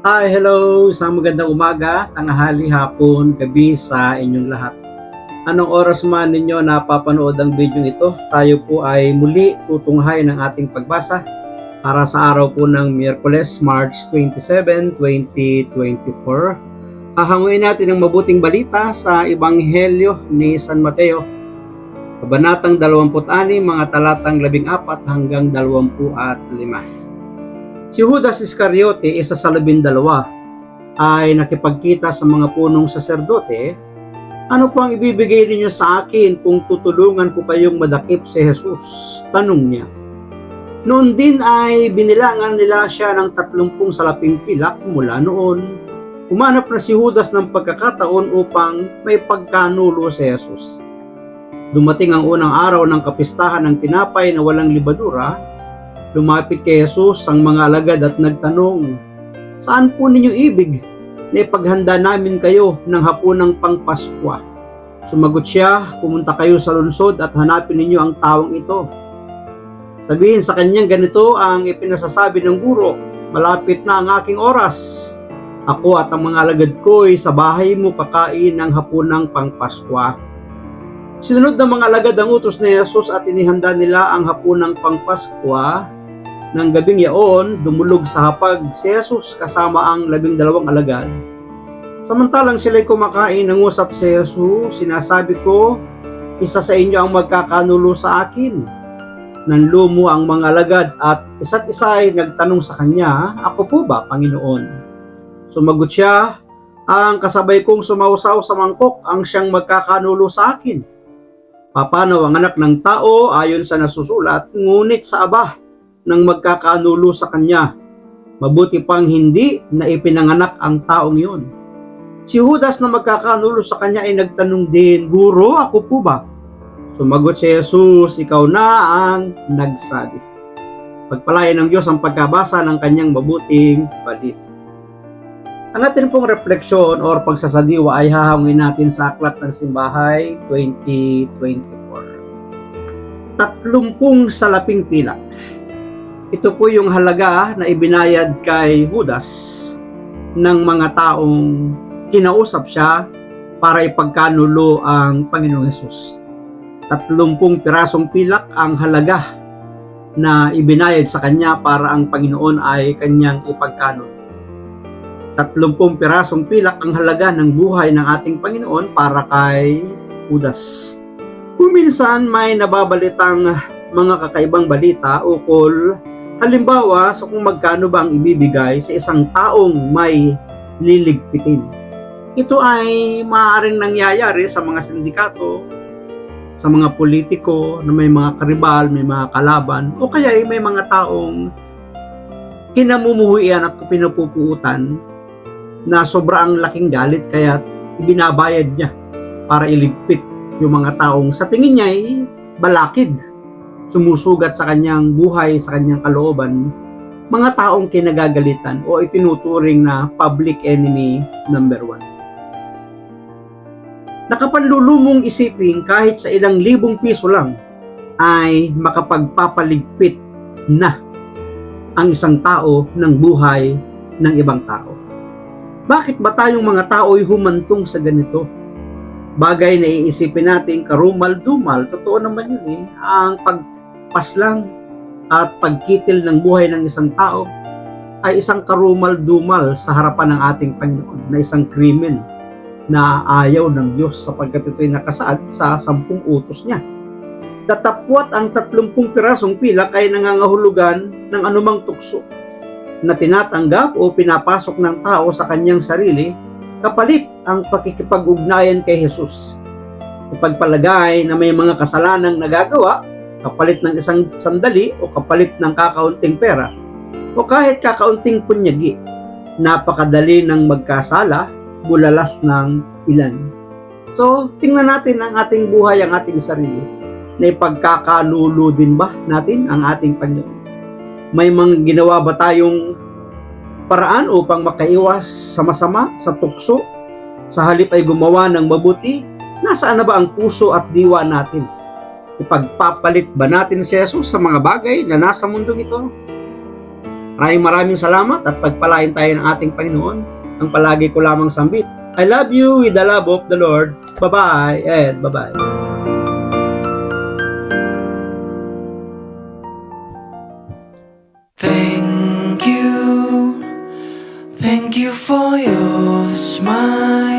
Hi, hello! Isang magandang umaga, tanghali, hapon, gabi sa inyong lahat. Anong oras man ninyo napapanood ang video ito, tayo po ay muli tutunghay ng ating pagbasa para sa araw po ng Miyerkules, March 27, 2024. Hahanguin natin ang mabuting balita sa Ebanghelyo ni San Mateo, Kabanatang 26, mga talatang 14 hanggang 25. Si Judas Iscariote, isa sa 12, ay nakipagkita sa mga punong saserdote. Ano po ang ibibigay ninyo sa akin kung tutulungan ko kayong madakip si Jesus? Tanong niya. Noon din ay binilangan nila siya ng 30 salaping pilak mula noon. Humanap na si Judas ng pagkakataon upang may pagkanulo si Jesus. Dumating ang unang araw ng kapistahan ng tinapay na walang libadura. Lumapit kay Jesus ang mga alagad at nagtanong, "Saan po ninyo ibig na ipaghanda namin kayo ng hapunang pangpaskwa?" Sumagot siya, "Pumunta kayo sa lungsod at hanapin ninyo ang taong ito. Sabihin sa kanyang ganito ang ipinasasabi ng guro, malapit na ang aking oras. Ako at ang mga alagad ko'y sa bahay mo kakain ng hapunang pangpaskwa." Sinunod ng mga alagad ang utos ni Jesus at inihanda nila ang hapunang pangpaskwa. Nang gabing yaon, dumulog sa hapag si Jesus kasama ang 12 alagad. Samantalang sila'y kumakain, nangusap si Jesus, "Sinasabi ko, isa sa inyo ang magkakanulo sa akin." Nanlumo ang mga alagad at isa't isa ay nagtanong sa kanya, "Ako po ba, Panginoon?" Sumagot siya, "Ang kasabay kong sumausaw sa mangkok ang siyang magkakanulo sa akin. Papanaw ang anak ng tao ayon sa nasusulat, ngunit sa aba ng magkakanulo sa kanya. Mabuti pang hindi na ipinanganak ang taong yun." Si Judas na magkakanulo sa kanya ay nagtanong din, "Guro, ako po ba?" Sumagot si Jesus, "Ikaw na ang nagsabi." Pagpalain ng Diyos ang pagkabasa ng kanyang mabuting balita. Ang atin pong refleksyon o pagsasadiwa ay hahangin natin sa Aklat ng Simbahay 2024. 30 salaping pilak. Ito po yung halaga na ibinayad kay Judas ng mga taong kinausap siya para ipagkanulo ang Panginoong Hesus. 30 pirasong pilak ang halaga na ibinayad sa kanya para ang Panginoon ay kanyang ipagkanulo. 30 pirasong pilak ang halaga ng buhay ng ating Panginoon para kay Judas. Kung minsan may nababalitang mga kakaibang balita ukol halimbawa sa kung magkano ba ang ibibigay sa isang taong may liligpitin. Ito ay maaaring nangyayari sa mga sindikato, sa mga politiko na may mga karibal, may mga kalaban, o kaya may mga taong kinamumuhuian at pinupupuutan na sobrang laking galit kaya ibinabayad niya para iligpit yung mga taong sa tingin niya ay balakid, sumusugat sa kanyang buhay, sa kanyang kalooban, mga taong kinagagalitan o itinuturing na public enemy number 1. Nakapanlulumong isipin kahit sa ilang libong piso lang ay makapagpapaligpit na ang isang tao ng buhay ng ibang tao. Bakit ba tayong mga tao ay humantong sa ganito? Bagay na iisipin natin karumal-dumal, totoo naman yun ang pagpaslang at pagkitil ng buhay ng isang tao ay isang karumal-dumal sa harapan ng ating Panginoon na isang krimen na ayaw ng Diyos sapagkat ito'y nakasaad sa 10 utos niya. Datapwat ang 30 pirasong pilak ay nangangahulugan ng anumang tukso na tinatanggap o pinapasok ng tao sa kanyang sarili kapalit ang pakikipag-ugnayan kay Jesus. Ipagpalagay na may mga kasalanang nagagawa kapalit ng isang sandali o kapalit ng kakaunting pera o kahit kakaunting punyagi, napakadali ng magkasala, bulalas ng ilan. So, tingnan natin ang ating buhay, ang ating sarili, na ipagkakanulo din ba natin ang ating Panginoon? May mga ginawa ba tayong paraan upang makaiwas sa masama, sa tukso, sa halip ay gumawa ng mabuti? Nasaan na ba ang puso at diwa natin? Ipagpapalit ba natin si Jesus sa mga bagay na nasa mundong ito? Maraming salamat at pagpalain tayo ng ating Panginoon ang palagi ko lamang sambit. I love you with the love of the Lord. Bye-bye and bye-bye. Thank you for your smile.